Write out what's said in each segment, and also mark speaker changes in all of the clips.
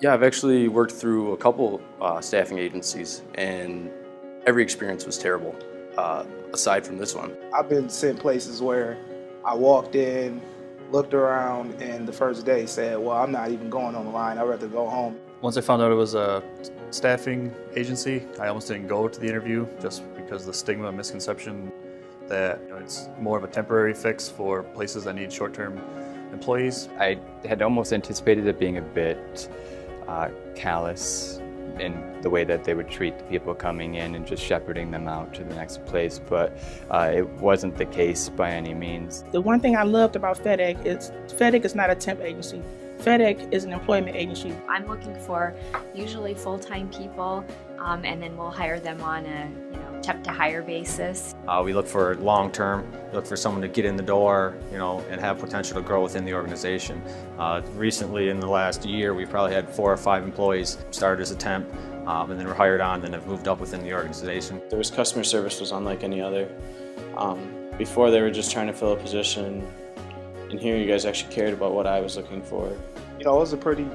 Speaker 1: Yeah, I've actually worked through a couple staffing agencies, and every experience was terrible, aside from this one.
Speaker 2: I've been sent places where I walked in, looked around, and the first day said, well, I'm not even going on the line, I'd rather go home.
Speaker 3: Once I found out it was a staffing agency, I almost didn't go to the interview just because of the stigma and misconception that it's more of a temporary fix for places that need short-term employees.
Speaker 4: I had almost anticipated it being a bit callous in the way that they would treat the people coming in and just shepherding them out to the next place, but it wasn't the case by any means.
Speaker 5: The one thing I loved about Fettig is not a temp agency. Fettig is an employment agency.
Speaker 6: I'm looking for usually full-time people, and then we'll hire them on a temp to hire basis.
Speaker 7: We look for long-term, look for someone to get in the door, and have potential to grow within the organization. Recently, in the last year, we've probably had 4 or 5 employees started as a temp, and then were hired on, and have moved up within the organization.
Speaker 8: Their customer service was unlike any other. Before, they were just trying to fill a position, and here you guys actually cared about what I was looking for.
Speaker 2: It was a pretty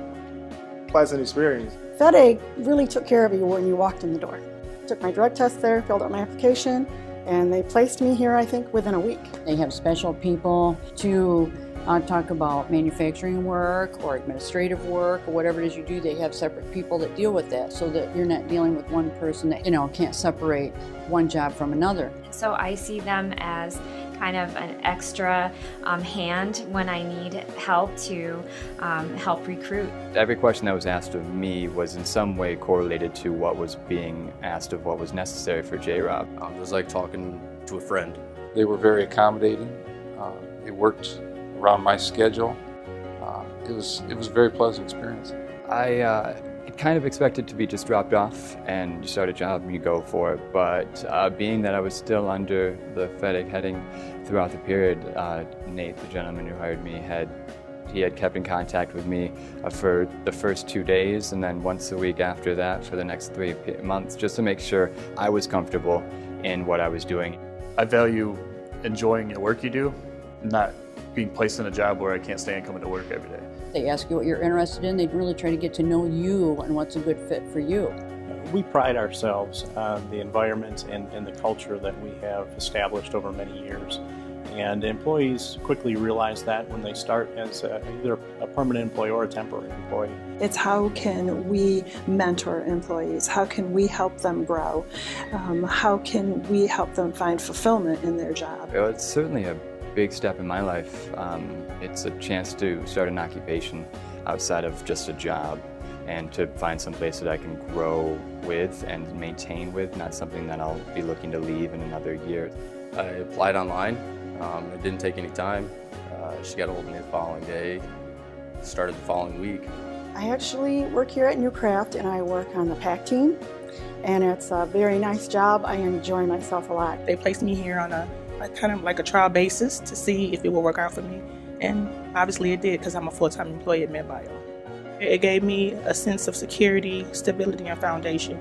Speaker 2: pleasant experience.
Speaker 9: Fettig really took care of you when you walked in the door. Took my drug test there, filled out my application, and they placed me here, I think, within a week.
Speaker 10: They have special people to talk about manufacturing work or administrative work or whatever it is you do. They have separate people that deal with that so that you're not dealing with one person that can't separate one job from another.
Speaker 6: So I see them as kind of an extra hand when I need help to help recruit.
Speaker 4: Every question that was asked of me was in some way correlated to what was being asked of what was necessary for J-Rob.
Speaker 1: It was like talking to a friend.
Speaker 11: They were very accommodating. They worked around my schedule. It was a very pleasant experience.
Speaker 4: I kind of expected to be just dropped off and you start a job and you go for it, but being that I was still under the Fettig heading throughout the period, Nate, the gentleman who hired me, had kept in contact with me for the first 2 days and then once a week after that for the next 3 months, just to make sure I was comfortable in what I was doing.
Speaker 3: I value enjoying the work you do, not being placed in a job where I can't stand coming to work every day.
Speaker 10: They ask you what you're interested in. They really try to get to know you and what's a good fit for you.
Speaker 12: We pride ourselves on the environment and the culture that we have established over many years. And employees quickly realize that when they start as either a permanent employee or a temporary employee.
Speaker 9: It's how can we mentor employees? How can we help them grow? How can we help them find fulfillment in their job?
Speaker 4: Well, it's certainly a big step in my life. It's a chance to start an occupation outside of just a job and to find some place that I can grow with and maintain with, not something that I'll be looking to leave in another year.
Speaker 1: I applied online. It didn't take any time. She got a hold of me the following day, started the following week.
Speaker 9: I actually work here at New Craft and I work on the pack team, and it's a very nice job. I enjoy myself a lot.
Speaker 5: They placed me here on a kind of like a trial basis to see if it would work out for me, and obviously it did because I'm a full-time employee at MedBio. It gave me a sense of security, stability, and foundation.